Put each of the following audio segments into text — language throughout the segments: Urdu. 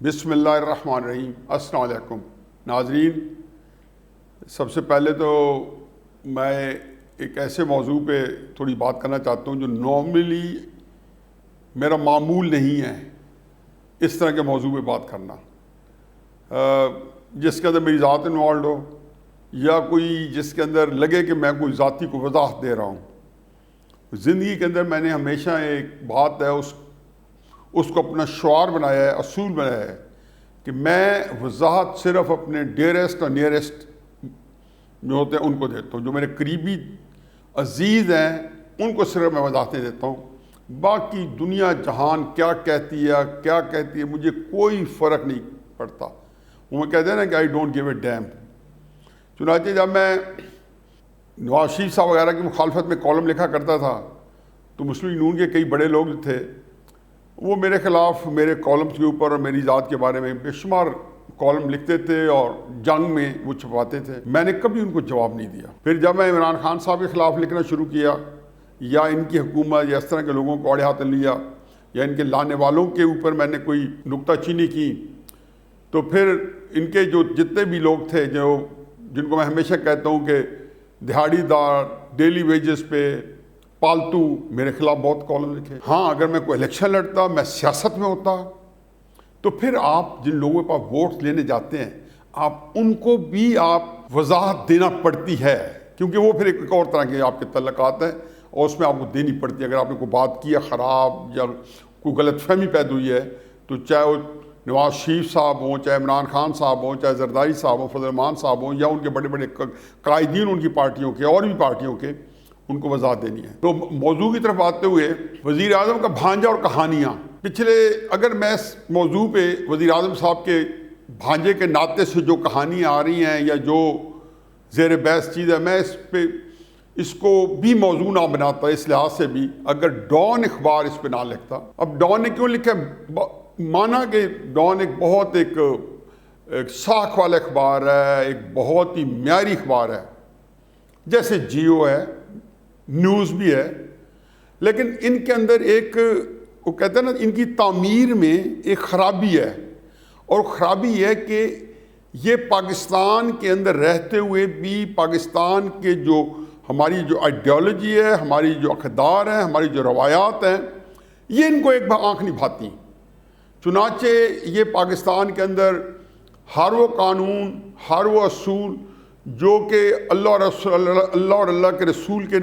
بسم اللہ الرحمن الرحیم۔ السلام علیکم ناظرین، سب سے پہلے تو میں ایک ایسے موضوع پہ تھوڑی بات کرنا چاہتا ہوں جو نارملی میرا معمول نہیں ہے اس طرح کے موضوع پہ بات کرنا، جس کے اندر میری ذات انوالوڈ ہو یا کوئی جس کے اندر لگے کہ میں کوئی ذاتی کو وضاحت دے رہا ہوں۔ زندگی کے اندر میں نے ہمیشہ ایک بات ہے اس کو اپنا شعار بنایا ہے، اصول بنایا ہے کہ میں وضاحت صرف اپنے ڈیئرسٹ اور نیئرسٹ جو ہوتے ہیں ان کو دیتا ہوں، جو میرے قریبی عزیز ہیں ان کو صرف میں وضاحتیں دیتا ہوں۔ باقی دنیا جہان کیا کہتی ہے مجھے کوئی فرق نہیں پڑتا۔ وہ کہتے ہیں نا کہ I don't give a damn. چنانچہ جب میں نواز شریف صاحب وغیرہ کی مخالفت میں کالم لکھا کرتا تھا تو مسلم نون کے کئی بڑے لوگ تھے، وہ میرے خلاف میرے کالمز کے اوپر اور میری ذات کے بارے میں بے شمار کالم لکھتے تھے اور جنگ میں وہ چھپاتے تھے۔ میں نے کبھی ان کو جواب نہیں دیا۔ پھر جب میں عمران خان صاحب کے خلاف لکھنا شروع کیا یا ان کی حکومت یا اس طرح کے لوگوں کو آڑے ہاتھ لیا یا ان کے لانے والوں کے اوپر میں نے کوئی نکتہ چینی کی، تو پھر ان کے جو جتنے بھی لوگ تھے جن کو میں ہمیشہ کہتا ہوں کہ دہاڑی دار، ڈیلی ویجز پہ پالتو، میرے خلاف بہت کالم لکھے۔ ہاں، اگر میں کوئی الیکشن لڑتا، میں سیاست میں ہوتا، تو پھر آپ جن لوگوں کے پاس ووٹ لینے جاتے ہیں آپ ان کو بھی آپ وضاحت دینا پڑتی ہے، کیونکہ وہ پھر ایک اور طرح کے آپ کے تعلقات ہیں اور اس میں آپ کو دینی پڑتی ہے۔ اگر آپ نے کوئی بات کی ہے خراب یا کوئی غلط فہمی پیدا ہوئی ہے تو چاہے وہ نواز شریف صاحب ہوں، چاہے عمران خان صاحب ہوں، چاہے زرداری صاحب ہوں، فضل الرحمان صاحب ہوں، یا ان کے بڑے بڑے قائدین ان کی پارٹیوں کے اور بھی پارٹیوں کے، ان کو وضاحت دینی ہے۔ تو موضوع کی طرف آتے ہوئے وزیر اعظم کا بھانجا اور کہانیاں، اگر میں اس موضوع پہ وزیر اعظم صاحب کے بھانجے کے ناطے سے جو کہانیاں آ رہی ہیں یا جو زیر بحث چیز ہے، میں اس کو بھی موضوع نہ بناتا، اس لحاظ سے بھی اگر ڈان اخبار اس پہ نہ لکھتا۔ اب ڈان نے کیوں لکھا؟ مانا کہ ڈان ایک بہت ایک ساکھ والا اخبار ہے، ایک بہت ہی معیاری اخبار ہے، جیسے جیو ہے، نیوز بھی ہے، لیکن ان کے اندر وہ کہتے ہیں نا، ان کی تعمیر میں ایک خرابی ہے، اور خرابی یہ ہے کہ یہ پاکستان کے اندر رہتے ہوئے بھی پاکستان کے ہماری جو آئیڈیالوجی ہے، ہماری جو اقدار ہیں، ہماری جو روایات ہیں، یہ ان کو ایک آنکھ نہیں بھاتی۔ چنانچہ یہ پاکستان کے اندر ہر وہ قانون، ہر وہ اصول جو کہ اللہ اور اللہ کے رسول کے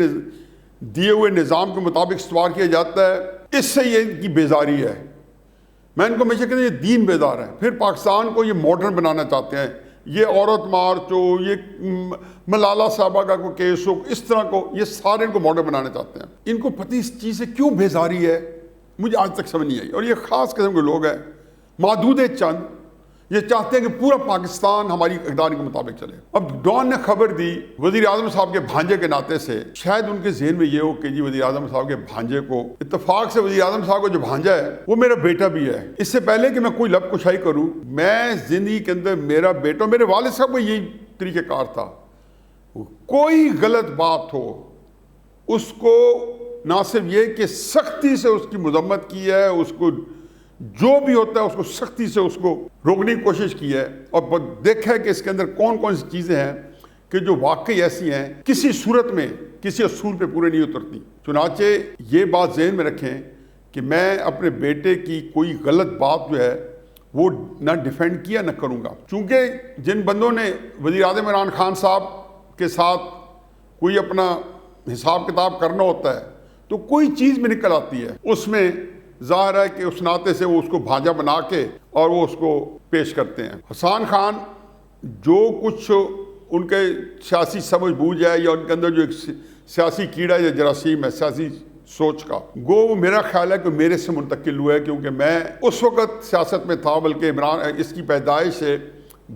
دیے ہوئے نظام کے مطابق استوار کیا جاتا ہے، اس سے یہ ان کی بیزاری ہے۔ میں ان کو ہمیشہ کہتا ہوں یہ دین بیدار ہے۔ پھر پاکستان کو یہ ماڈرن بنانا چاہتے ہیں، یہ عورت مارچ ہو، یہ ملالہ صاحبہ کا کوئی کیس ہو، اس طرح کو یہ سارے ان کو ماڈرن بنانا چاہتے ہیں۔ ان کو پتہ اس چیز سے کیوں بیزاری ہے مجھے آج تک سمجھ نہیں آئی، اور یہ خاص قسم کے لوگ ہیں، محدود چند، یہ چاہتے ہیں کہ پورا پاکستان ہماری اقدار کے مطابق چلے۔ اب ڈان نے خبر دی وزیر اعظم صاحب کے بھانجے کے ناطے سے، شاید ان کے ذہن میں یہ ہو کہ جی وزیر اعظم صاحب کے بھانجے کو، اتفاق سے وزیر اعظم صاحب کا جو بھانجا ہے وہ میرا بیٹا بھی ہے۔ اس سے پہلے کہ میں کوئی لب کشائی کروں، میں زندگی کے اندر میرا بیٹا، میرے والد صاحب کا یہی طریقہ کار تھا، کوئی غلط بات ہو اس کو نہ صرف یہ کہ سختی سے اس کی مذمت کی ہے، اس کو جو بھی ہوتا ہے اس کو سختی سے اس کو روکنے کی کوشش کی ہے، اور دیکھا ہے کہ اس کے اندر کون کون سی چیزیں ہیں کہ جو واقعی ایسی ہیں کسی صورت میں کسی اصول پہ پورے نہیں اترتی۔ چنانچہ یہ بات ذہن میں رکھیں کہ میں اپنے بیٹے کی کوئی غلط بات جو ہے وہ نہ ڈیفینڈ کیا نہ کروں گا، چونکہ جن بندوں نے وزیر اعظم عمران خان صاحب کے ساتھ کوئی اپنا حساب کتاب کرنا ہوتا ہے تو کوئی چیز میں نکل آتی ہے، اس میں ظاہر ہے کہ اس ناطے سے وہ اس کو بھانجا بنا کے اور وہ اس کو پیش کرتے ہیں۔ حسان خان جو کچھ ان کے سیاسی سمجھ بوجھ ہے یا ان کے اندر جو ایک سیاسی کیڑا یا جراثیم ہے سیاسی سوچ کا، وہ میرا خیال ہے کہ میرے سے منتقل ہوا ہے، کیونکہ میں اس وقت سیاست میں تھا، بلکہ اس کی پیدائش سے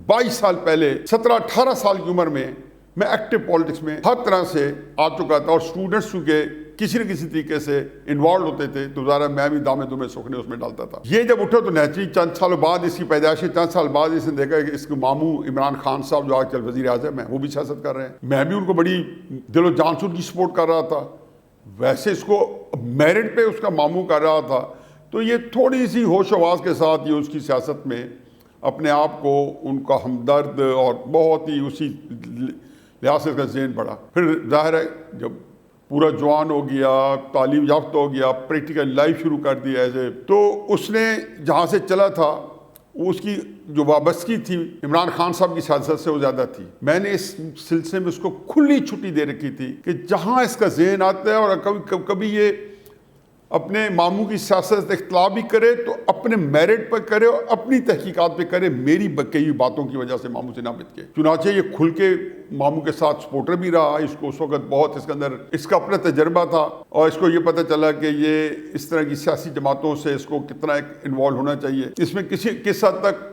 22 سال پہلے 17-18 سال کی عمر میں ایکٹیو پالیٹکس میں ہر طرح سے آ چکا تھا، اور اسٹوڈنٹس چونکہ کسی نہ کسی طریقے سے انوالو ہوتے تھے تو ظاہر میں بھی دامے دمے سوکھنے اس میں ڈالتا تھا۔ یہ جب اٹھا تو نیچری چند سالوں بعد اس کی پیدائش، چند سال بعد اس نے دیکھا کہ اس کے ماموں عمران خان صاحب جو آج کل وزیر اعظم ہیں وہ بھی سیاست کر رہے ہیں، میں بھی ان کو بڑی دل و جان سے ان کی سپورٹ کر رہا تھا۔ ویسے اس کو میرٹ پہ اس کا ماموں کر رہا تھا تو یہ تھوڑی سی ہوش آواز کے ساتھ یہ اس کی سیاست میں اپنے آپ کو ان کا ہمدرد اور بہت ہی اسی لحاظ سے اس کا ذہن بڑھا. پھر ظاہر ہے جب پورا جوان ہو گیا, تعلیم یافتہ ہو گیا, پریکٹیکل لائف شروع کر دی ایسے, تو اس نے جہاں سے چلا تھا اس کی جو وابستگی تھی عمران خان صاحب کی سیاست سے وہ زیادہ تھی. میں نے اس سلسلے میں اس کو کھلی چھٹی دے رکھی تھی کہ جہاں اس کا ذہن آتا ہے اور کبھی یہ اپنے ماموں کی سیاست اختلاف بھی کرے تو اپنے میرٹ پر کرے اور اپنی تحقیقات پہ کرے, میری کئی باتوں کی وجہ سے ماموں سے نہ بچ کے. چنانچہ یہ کھل کے ماموں کے ساتھ سپورٹر بھی رہا. اس کو اس وقت بہت اس کے اندر اس کا اپنا تجربہ تھا اور اس کو یہ پتہ چلا کہ یہ اس طرح کی سیاسی جماعتوں سے اس کو کتنا انوالو ہونا چاہیے, اس میں کس حد تک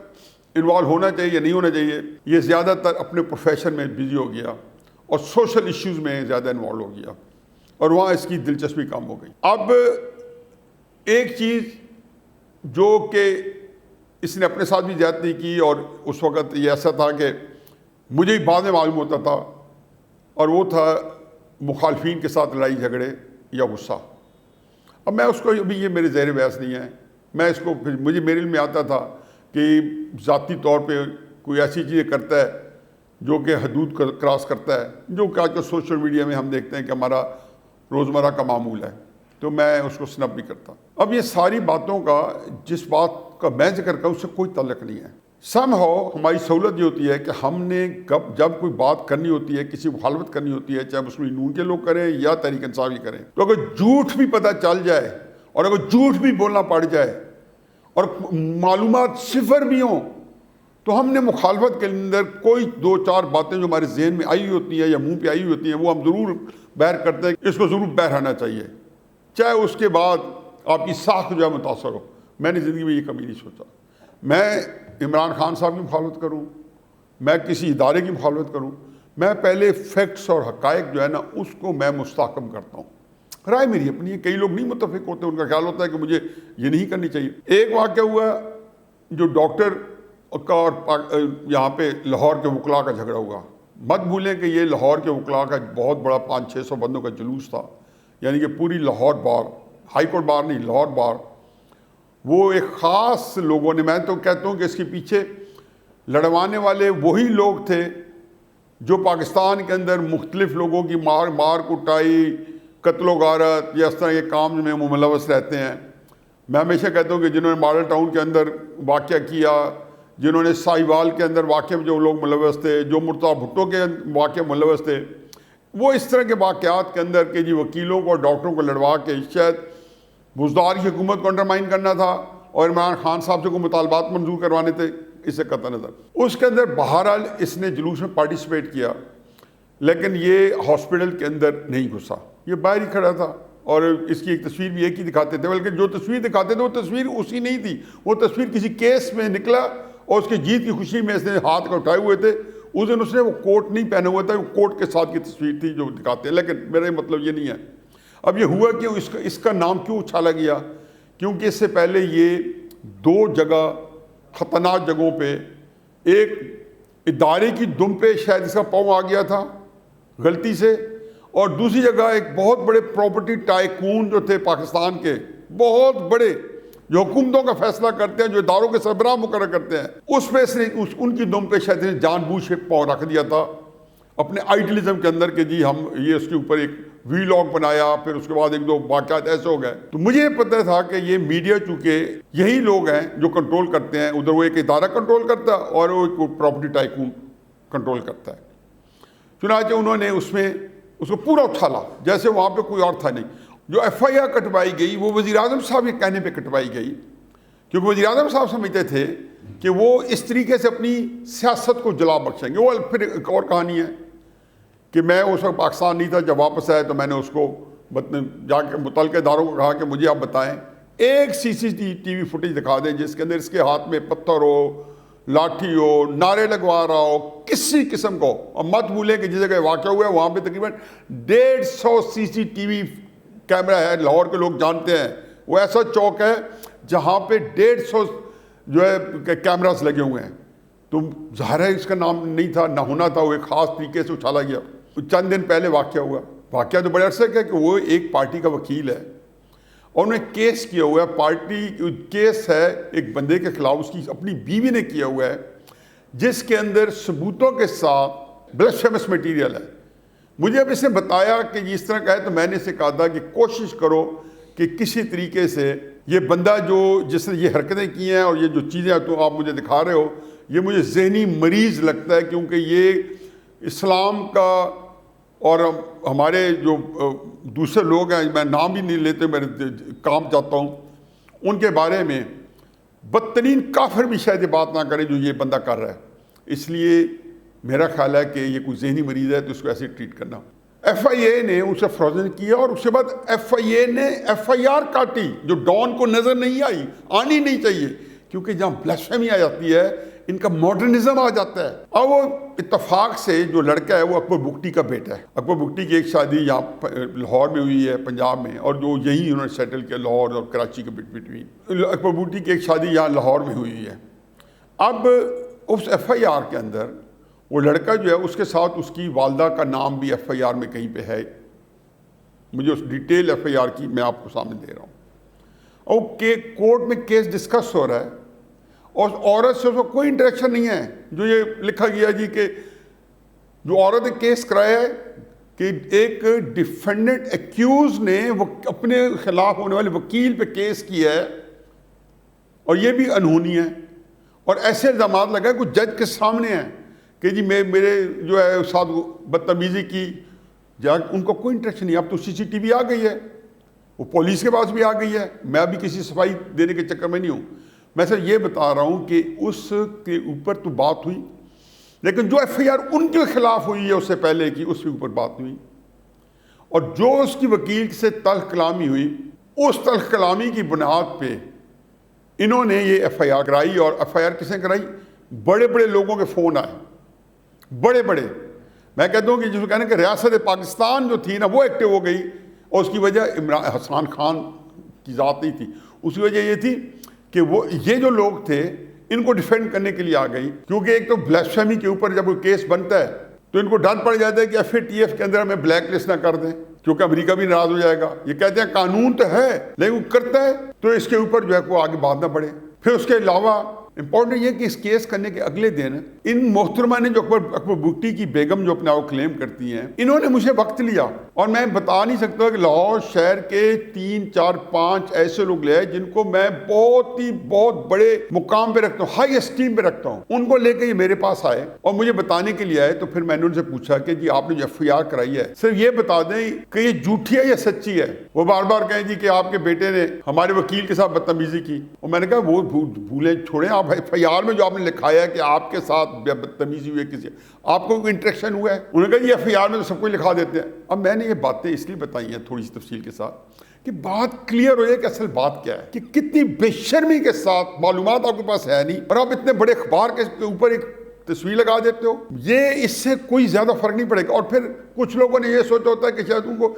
انوالو ہونا چاہیے یا نہیں ہونا چاہیے. یہ زیادہ تر اپنے پروفیشن میں بزی ہو گیا اور سوشل ایشوز میں زیادہ انوالو ہو گیا اور وہاں اس کی دلچسپی کم ہو گئی. اب ایک چیز جو کہ اس نے اپنے ساتھ بھی زیادتی کی اور اس وقت یہ ایسا تھا کہ مجھے بعد میں معلوم ہوتا تھا, اور وہ تھا مخالفین کے ساتھ لڑائی جھگڑے یا غصہ. اب میں اس کو ابھی یہ میرے زیر بحث نہیں ہے, میں اس کو میرے علم میں آتا تھا کہ ذاتی طور پہ کوئی ایسی چیزیں کرتا ہے جو کہ حدود کراس کرتا ہے, جو کہ آج کل سوشل میڈیا میں ہم دیکھتے ہیں کہ ہمارا روزمرہ کا معمول ہے, تو میں اس کو سنپ بھی کرتا. اب یہ ساری باتوں کا جس بات کا میں ذکر کروں اس سے کوئی تعلق نہیں ہے. سم ہو ہماری سہولت یہ ہوتی ہے کہ ہم نے جب کوئی بات کرنی ہوتی ہے, کسی مخالفت کرنی ہوتی ہے, چاہے مسلم نون کے لوگ کریں یا تحریک انصاف ہی کریں, تو اگر جھوٹ بھی پتہ چل جائے اور اگر جھوٹ بھی بولنا پڑ جائے اور معلومات صفر بھی ہوں, تو ہم نے مخالفت کے اندر کوئی دو چار باتیں جو ہمارے ذہن میں آئی ہوتی ہیں یا منہ پہ آئی ہوتی ہیں وہ ہم ضرور بیان کرتے ہیں. اس کو ضرور بیان آنا چاہیے, چاہے اس کے بعد آپ کی ساکھ جو ہے متاثر ہو. میں نے زندگی میں یہ کبھی نہیں سوچا میں عمران خان صاحب کی مخالفت کروں, میں کسی ادارے کی مخالفت کروں. میں پہلے فیکٹس اور حقائق جو ہے نا اس کو میں مستحکم کرتا ہوں. رائے میری اپنی ہے, کئی لوگ نہیں متفق ہوتے, ان کا خیال ہوتا ہے کہ مجھے یہ نہیں کرنی چاہیے. ایک واقعہ ہوا جو ڈاکٹر کا اور یہاں پہ لاہور کے وکلاء کا جھگڑا ہوا. مت بھولیں کہ یہ لاہور کے وکلاء کا بہت بڑا 500-600 بندوں کا جلوس تھا, یعنی کہ پوری لاہور بار, ہائی کورٹ بار نہیں, لاہور بار. وہ ایک خاص لوگوں نے, میں تو کہتا ہوں کہ اس کے پیچھے لڑوانے والے وہی لوگ تھے جو پاکستان کے اندر مختلف لوگوں کی مار کٹائی, قتل و غارت یا اس طرح کے کام میں ملوث رہتے ہیں. میں ہمیشہ کہتا ہوں کہ جنہوں نے ماڈل ٹاؤن کے اندر واقعہ کیا, جنہوں نے ساہیوال کے اندر واقعہ میں جو لوگ ملوث تھے, جو مرتضیٰ بھٹو کے واقعہ ملوث تھے, وہ اس طرح کے واقعات کے اندر کہ جی وکیلوں کو اور ڈاکٹروں کو لڑوا کے شاید بزدار کی حکومت کو انڈرمائن کرنا تھا اور عمران خان صاحب سے کوئی مطالبات منظور کروانے تھے, اس سے قطع نظر. اس کے اندر بہرحال اس نے جلوس میں پارٹیسپیٹ کیا, لیکن یہ ہاسپٹل کے اندر نہیں گھسا, یہ باہر ہی کھڑا تھا. اور اس کی ایک تصویر بھی ایک ہی دکھاتے تھے, بلکہ جو تصویر دکھاتے تھے وہ تصویر اسی نہیں تھی, وہ تصویر کسی کیس میں نکلا اور اس کی جیت کی خوشی میں اس نے ہاتھ کو اٹھائے ہوئے تھے. اس دن اس نے وہ کوٹ نہیں پہنے ہوا تھا, وہ کوٹ کے ساتھ کی تصویر تھی جو دکھاتے ہیں, لیکن میرا مطلب یہ نہیں ہے. اب یہ ہوا کہ اس کا نام کیوں اچھالا گیا, کیونکہ اس سے پہلے یہ 2 جگہ خطرناک جگہوں پہ, ایک ادارے کی دم پہ شاید اس کا پاؤں آ گیا تھا غلطی سے, اور دوسری جگہ ایک بہت بڑے پراپرٹی ٹائکون جو تھے پاکستان کے, بہت بڑے, جو حکومتوں کا فیصلہ کرتے ہیں, جو اداروں کے سربراہ مقرر کرتے ہیں, اس پہ اس نے ان کی دم پہ شاید نے جان بوجھ کے پاؤں رکھ دیا تھا اپنے آئیڈیلزم کے اندر کہ جی ہم یہ اس کے اوپر ایک وی لاگ بنایا. پھر اس کے بعد 1-2 واقعات ایسے ہو گئے. تو مجھے یہ پتہ تھا کہ یہ میڈیا چونکہ یہی لوگ ہیں جو کنٹرول کرتے ہیں, ادھر وہ ایک ادارہ کنٹرول کرتا ہے اور وہ ایک پراپرٹی ٹائکون کنٹرول کرتا ہے. چنانچہ انہوں نے اس میں اس کو پورا اچھالا جیسے وہاں پہ کوئی اور تھا نہیں. جو ایف آئی آر کٹوائی گئی وہ وزیر اعظم صاحب کے کہنے پہ کٹوائی گئی, کیونکہ وزیر اعظم صاحب سمجھتے تھے کہ وہ اس طریقے سے اپنی سیاست کو جلا بخشیں گے. وہ پھر ایک اور کہانی ہے کہ میں اس وقت پاکستان نہیں تھا, جب واپس آیا تو میں نے اس کو جا کے متعلقہ اداروں کو کہا کہ مجھے آپ بتائیں ایک CCTV فوٹیج دکھا دیں جس کے اندر اس کے ہاتھ میں پتھر ہو, لاٹھی ہو, نعرے لگوا رہا ہو, کسی قسم کو. اور مت بھولیں کہ جس جگہ واقعہ ہوا ہے وہاں پہ تقریباً 150 CCTV کیمرہ ہے. لاہور کے لوگ جانتے ہیں وہ ایسا چوک ہے جہاں پہ 150 جو ہے کیمراز لگے ہوئے ہیں. تو ظاہر ہے اس کا نام نہیں تھا, نہ ہونا تھا, وہ ایک خاص طریقے سے اچھالا گیا. چند دن پہلے واقعہ ہوا, واقعہ تو بڑے عرصے کا ہے کہ وہ ایک پارٹی کا وکیل ہے اور انہیں کیس کیا ہوا ہے، پارٹی کیس ہے ایک بندے کے خلاف، اس کی اپنی بیوی نے کیا ہوا ہے، جس کے اندر ثبوتوں کے ساتھ بلیسفیمس مٹیریل ہے۔ مجھے اب اس نے بتایا کہ اس طرح کا ہے، تو میں نے اسے کہا تھا کہ کوشش کرو کہ کسی طریقے سے یہ بندہ جس نے یہ حرکتیں کی ہیں اور یہ جو چیزیں تو آپ مجھے دکھا رہے ہو، یہ مجھے ذہنی مریض لگتا ہے، کیونکہ یہ اسلام کا اور ہمارے جو دوسرے لوگ ہیں، میں نام بھی نہیں لیتے، میں کام چاہتا ہوں، ان کے بارے میں بدترین کافر بھی شاید یہ بات نہ کرے جو یہ بندہ کر رہا ہے۔ اس لیے میرا خیال ہے کہ یہ کوئی ذہنی مریض ہے تو اس کو ایسے ٹریٹ کرنا۔ ایف آئی اے نے اسے فروزن کیا، اور اس کے بعد ایف آئی اے نے ایف آئی آر کاٹی جو ڈان کو نظر نہیں آئی، آنی نہیں چاہیے، کیونکہ جہاں بلاسفیمی آ جاتی ہے ان کا ماڈرنزم آ جاتا ہے۔ اور وہ اتفاق سے جو لڑکا ہے وہ اکبر بگٹی کا بیٹا ہے۔ اکبر بگٹی کی ایک شادی یہاں لاہور میں ہوئی ہے، پنجاب میں، اور جو یہیں انہوں نے سیٹل کیا لاہور اور کراچی کے بٹوین۔ اکبر بگٹی کی ایک شادی یہاں لاہور میں ہوئی ہے۔ اب اس ایف آئی آر کے اندر وہ لڑکا جو ہے اس کے ساتھ اس کی والدہ کا نام بھی ایف آئی آر میں کہیں پہ ہے، مجھے اس ڈیٹیل ایف آئی آر کی میں آپ کو سامنے دے رہا ہوں۔ اور کورٹ میں کیس ڈسکس ہو رہا ہے، اور عورت سے اس کو کوئی انٹریکشن نہیں ہے۔ جو یہ لکھا گیا جی کہ جو عورت نے کیس کرایا ہے کہ ایک ڈیفینڈنٹ ایکیوز نے وہ اپنے خلاف ہونے والے وکیل پہ کیس کیا ہے، اور یہ بھی انہونی ہے، اور ایسے الزامات لگا کچھ جج کے سامنے ہیں کہ جی میرے جو ہے ساتھ بدتمیزی کی، ان کو کوئی انٹریکشن نہیں۔ اب تو سی سی ٹی وی آ گئی ہے، وہ پولیس کے پاس بھی آ گئی ہے، میں ابھی کسی صفائی دینے کے چکر میں نہیں ہوں، میں صرف یہ بتا رہا ہوں کہ اس کے اوپر تو بات ہوئی، لیکن جو ایف آئی آر ان کے خلاف ہوئی ہے اس سے پہلے کی، اس کے اوپر بات ہوئی، اور جو اس کی وکیل سے تلخ کلامی ہوئی، اس تلخ کلامی کی بنیاد پہ انہوں نے یہ ایف آئی آر کرائی۔ اور ایف آئی آر کس نے کرائی؟ بڑے بڑے لوگوں کے فون آئے، بڑے بڑے، میں کہتا ہوں کہ جس کو کہنے کہ ریاست پاکستان جو تھی نا وہ ایکٹیو ہو گئی، اور اس کی وجہ حسان خان کی ذات نہیں تھی، اس کی وجہ یہ تھی کہ وہ یہ جو لوگ تھے ان کو ڈیفینڈ کرنے کے لیے آ گئی، کیونکہ ایک تو بلیسفیمی کے اوپر جب کوئی کیس بنتا ہے تو ان کو ڈر پڑ جاتا ہے کہ ایف اے ٹی ایف کے اندر ہمیں بلیک لسٹ نہ کر دیں، کیونکہ امریکہ بھی ناراض ہو جائے گا۔ یہ کہتے ہیں قانون تو ہے لیکن وہ کرتا ہے تو اس کے اوپر جو ہے وہ آگے بات نہ بڑھے۔ پھر اس کے علاوہ امپورٹنٹ یہ کہ اس کیس کرنے کے اگلے دن ان محترمہ نے جو اکبر بگٹی کی بیگم جو اپنے آپ کلیم کرتی ہیں، انہوں نے مجھے وقت لیا، اور میں بتا نہیں سکتا کہ لاہور شہر کے 3 4 5 ایسے لوگ لے جن کو میں بہت بڑے مقام پہ رکھتا ہوں، ہائی اسٹیم پہ رکھتا ہوں، ان کو لے کے یہ میرے پاس آئے اور مجھے بتانے کے لیے آئے۔ تو پھر میں نے ان سے پوچھا کہ جی آپ نے جو ایف آئی آر کرائی ہے صرف یہ بتا دیں کہ یہ جھوٹی ہے یا سچی ہے۔ وہ بار بار کہیں جی کہ آپ کے بیٹے نے ہمارے وکیل کے ساتھ بدتمیزی کی، اور میں نے کہا وہ بھولیں چھوڑیں، آپ ایف آئی آر میں جو آپ نے لکھایا ہے کہ آپ کے ساتھ بدتمیزی ہوئی ہے، کسی آپ کو کوئی انٹریکشن ہوا ہے، انہوں نے کہا یہ ایف آئی آر میں تو سب کچھ لکھا دیتے ہیں۔ اب میں نے یہ باتیں اس لیے بتائی ہیں تھوڑی سی تفصیل کے ساتھ کہ بات کلیئر ہو جائے کہ اصل بات کیا ہے، کہ کتنی بے شرمی کے ساتھ معلومات آپ کے پاس ہے نہیں، اور آپ اتنے بڑے اخبار کے اوپر ایک تصویر لگا دیتے ہو، یہ اس سے کوئی زیادہ فرق نہیں پڑے گا۔ اور پھر کچھ لوگوں نے یہ سوچا ہوتا ہے کہ شاید ان کو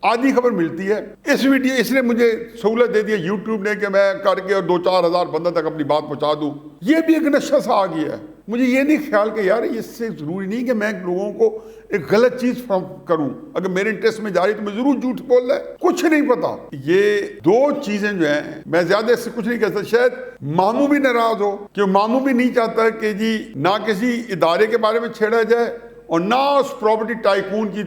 آدھی خبر ملتی ہے۔ اس نے مجھے سہولت دے دی ہے یوٹیوب نے کہ میں کر کے اور 2-4 ہزار بندہ تک اپنی بات پہنچا دوں، یہ بھی ایک نشہ سا آ گیا ہے۔ مجھے یہ نہیں خیال کہ یار اس سے ضروری نہیں کہ میں لوگوں کو ایک غلط چیز کروں، اگر میرے انٹرسٹ میں جا رہی تو میں ضرور جھوٹ بول رہا ہے، کچھ نہیں پتا۔ یہ دو چیزیں جو ہیں میں زیادہ اس سے کچھ نہیں کہہ سکتا۔ شاید ماموں بھی ناراض ہو کہ ماموں بھی نہیں چاہتا کہ جی نہ کسی ادارے کے بارے میں چھیڑا جائے اور نہ اس پراپرٹی ٹائکون کی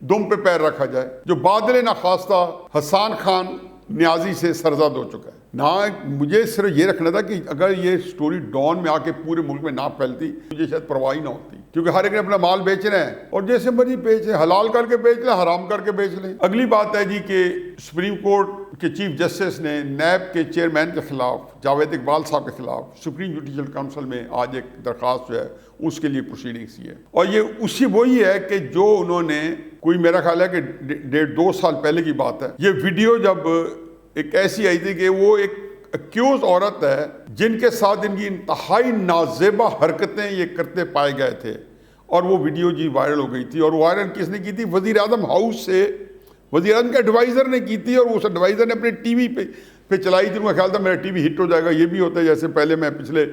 دم پہ پیر رکھا جائے جو بادل ناخواستہ حسان خان نیازی سے سرزد ہو چکا ہے۔ نہ مجھے صرف یہ رکھنا تھا کہ اگر یہ سٹوری ڈان میں آ کے پورے ملک میں نہ پھیلتی مجھے شاید پرواہ نہ ہوتی، کیونکہ ہر ایک نے اپنا مال بیچ رہے ہیں اور جیسے مرضی بیچ لیں، حلال کر کے بیچ لیں، حرام کر کے بیچ لیں۔ اگلی بات ہے جی کہ سپریم کورٹ کے چیف جسٹس نے نیب کے چیئرمین کے خلاف جاوید اقبال صاحب کے خلاف سپریم جوڈیشل کونسل میں آج ایک درخواست جو ہے اس کے لیے پروسیڈنگس کی ہے، اور یہ اسی وہی ہے کہ جو انہوں نے کوئی میرا خیال ہے کہ 1.5-2 سال پہلے کی بات ہے، یہ ویڈیو جب ایک ایسی آئی تھی کہ وہ ایک ایکیوز عورت ہے جن کے ساتھ ان کی انتہائی نازیبا حرکتیں یہ کرتے پائے گئے تھے، اور وہ ویڈیو جی وائرل ہو گئی تھی، اور وائرل کس نے کی تھی؟ وزیر اعظم ہاؤس سے وزیر اعظم کے ایڈوائزر نے کی تھی، اور اس ایڈوائزر نے اپنے ٹی وی پہ چلائی تھی۔ میرا خیال تھا میرا ٹی وی ہٹ ہو جائے گا، یہ بھی ہوتا ہے جیسے پہلے میں پچھلے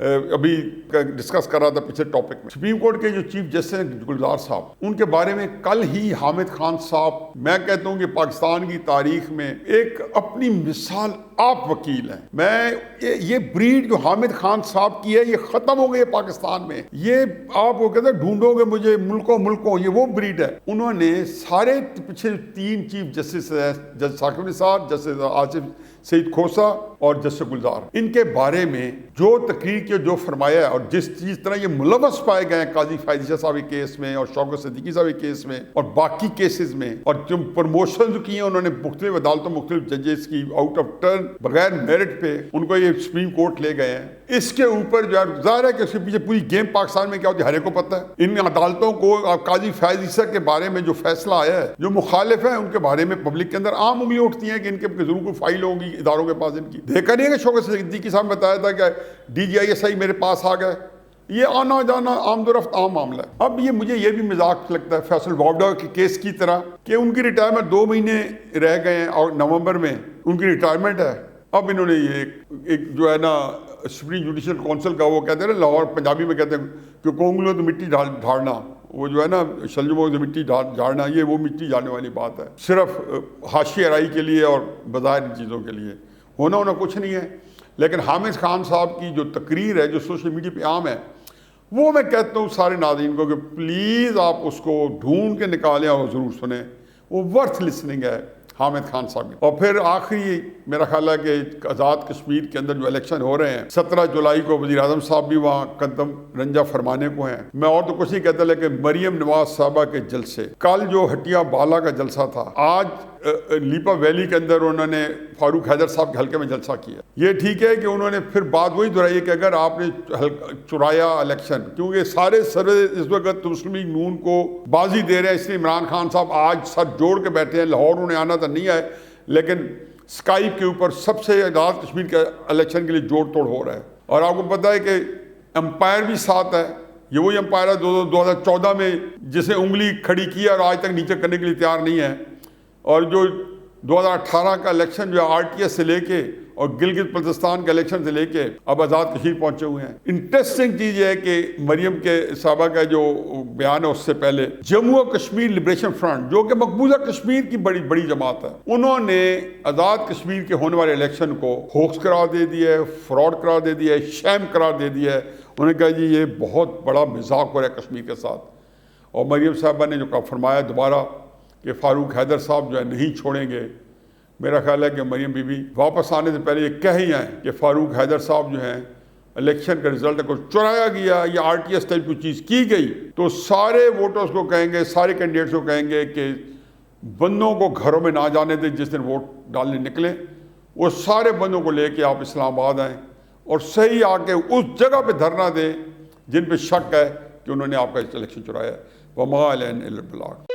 ابھی ڈسکس کر رہا تھا پچھلے ٹاپک میں. سپریم کورٹ کے جو چیف جسٹس ہیں گلزار صاحب، ان کے بارے میں کل ہی حامد خان صاحب، میں کہتا ہوں کہ پاکستان کی تاریخ میں ایک اپنی مثال آپ وکیل ہیں. میں یہ بریڈ جو حامد خان صاحب کی ہے یہ ختم ہو گئی ہے پاکستان میں. یہ آپ وہ کہتے ہیں ڈھونڈو گے مجھے ملکوں، یہ وہ بریڈ ہے. انہوں نے سارے پچھلے 3 چیف جسٹس ہیں، جج ثاقب نثار، جسٹس آصف سعید کھوسہ اور جسٹس گلزار، ان کے بارے میں جو تقریر کی جو فرمایا ہے، اور جس طرح یہ ملوث پائے گئے ہیں قاضی فائز عیسیٰ صاحب کے کیس میں اور شوکت صدیقی صاحب کے کیس میں اور باقی کیسز میں، اور جو پروموشن کی ہیں انہوں نے مختلف عدالتوں مختلف ججز کی آؤٹ آف ٹرن بغیر میرٹ پہ ان کو یہ سپریم کورٹ لے گئے ہیں. اس کے اوپر جو ہے ظاہر ہے کہ اس کے پیچھے پوری گیم پاکستان میں کیا ہوتی ہے ہر ایک کو پتہ ہے. ان عدالتوں کو قاضی فائز عیسیٰ کے بارے میں جو فیصلہ آیا ہے، جو مخالف ہیں ان کے بارے میں پبلک کے اندر عام انگلیاں اٹھتی ہیں کہ ان کے ضرور کوئی فائل ہوگی اداروں کے پاس. ان کی دیکھا نہیں ہے کہ شوکت صدیقی صاحب نے بتایا تھا کہ D G I S I میرے پاس آ گئے. یہ آنا جانا آمد و رفت عام معاملہ ہے. اب یہ مجھے یہ بھی مذاق لگتا ہے فیصل واوڈا کے کیس کی طرح کہ ان کی ریٹائرمنٹ 2 مہینے رہ گئے ہیں اور نومبر میں ان کی ریٹائرمنٹ ہے. اب انہوں نے یہ ایک جو ہے نا سپریم جوڈیشل کونسل کا وہ کہتے ہیں نا لاہور پنجابی میں کہتے ہیں کہ کونگلوں تو مٹی ڈھاڑنا، وہ جو ہے نا شلجموں سے مٹی جھاڑنا، یہ وہ مٹی جانے والی بات ہے صرف حاشی آرائی کے لیے اور بظاہر چیزوں کے لیے. ہونا کچھ نہیں ہے. لیکن حامد خان صاحب کی جو تقریر ہے جو سوشل میڈیا پہ عام ہے، وہ میں کہتا ہوں سارے ناظرین کو کہ پلیز آپ اس کو ڈھونڈ کے نکالیں اور ضرور سنیں. وہ ورتھ لسننگ ہے حامد خان صاحب. اور پھر آخری میرا خیال ہے کہ آزاد کشمیر کے اندر جو الیکشن ہو رہے ہیں 17 جولائی کو وزیر اعظم صاحب بھی وہاں قدم رنجہ فرمانے کو ہیں. میں اور تو کچھ نہیں کہتا، لیکن مریم نواز صاحبہ کے جلسے، کل جو ہٹیا بالا کا جلسہ تھا، آج لیپا ویلی کے اندر انہوں نے فاروق حیدر صاحب کے حلقے میں جلسہ کیا. یہ ٹھیک ہے کہ انہوں نے پھر بات وہی دہرائی کہ اگر آپ نے چرایا الیکشن، کیونکہ سارے سروے اس وقت مسلم لیگ نون کو بازی دے رہے ہیں، اس لیے عمران خان صاحب آج سر جوڑ کے بیٹھے ہیں. لاہور انہیں آنا تو نہیں آئے، لیکن اسکائپ کے اوپر سب سے آزاد کشمیر کے الیکشن کے لیے جوڑ توڑ ہو رہا ہے. اور آپ کو پتہ ہے کہ امپائر بھی ساتھ ہے. یہ وہی امپائر ہے 2014 میں جسے انگلی کھڑی کی اور آج تک نیچے کرنے کے لیے تیار نہیں ہے. اور جو 2018 کا الیکشن جو آر ٹی ایس سے لے کے اور گلگت بلتستان کے الیکشن سے لے کے اب آزاد کشمیر پہنچے ہوئے ہیں. انٹرسٹنگ چیز یہ ہے کہ مریم کے صحابہ کا جو بیان ہے اس سے پہلے جموں و کشمیر لبریشن فرنٹ، جو کہ مقبوضہ کشمیر کی بڑی جماعت ہے، انہوں نے آزاد کشمیر کے ہونے والے الیکشن کو ہوکس قرار دے دیا ہے، فراڈ قرار دے دیا ہے، شیم قرار دے دیا ہے. انہوں نے کہا جی یہ بہت بڑا مذاق ہو رہا ہے کشمیر کے ساتھ. اور مریم صاحبہ نے جو فرمایا دوبارہ کہ فاروق حیدر صاحب جو ہے نہیں چھوڑیں گے، میرا خیال ہے کہ مریم بی بی واپس آنے سے پہلے یہ کہہ ہی آئیں کہ فاروق حیدر صاحب جو ہیں الیکشن کا رزلٹ کو چرایا گیا یا آر ٹی ایس ٹائپ کی چیز کی گئی تو سارے ووٹرز کو کہیں گے، سارے کینڈیڈیٹس کو کہیں گے کہ بندوں کو گھروں میں نہ جانے دیں جس دن ووٹ ڈالنے نکلیں. وہ سارے بندوں کو لے کے آپ اسلام آباد آئیں اور صحیح آ کے اس جگہ پہ دھرنا دیں جن پہ شک ہے کہ انہوں نے آپ کا الیکشن چرایا ہے. وما علینا الا البلاغ.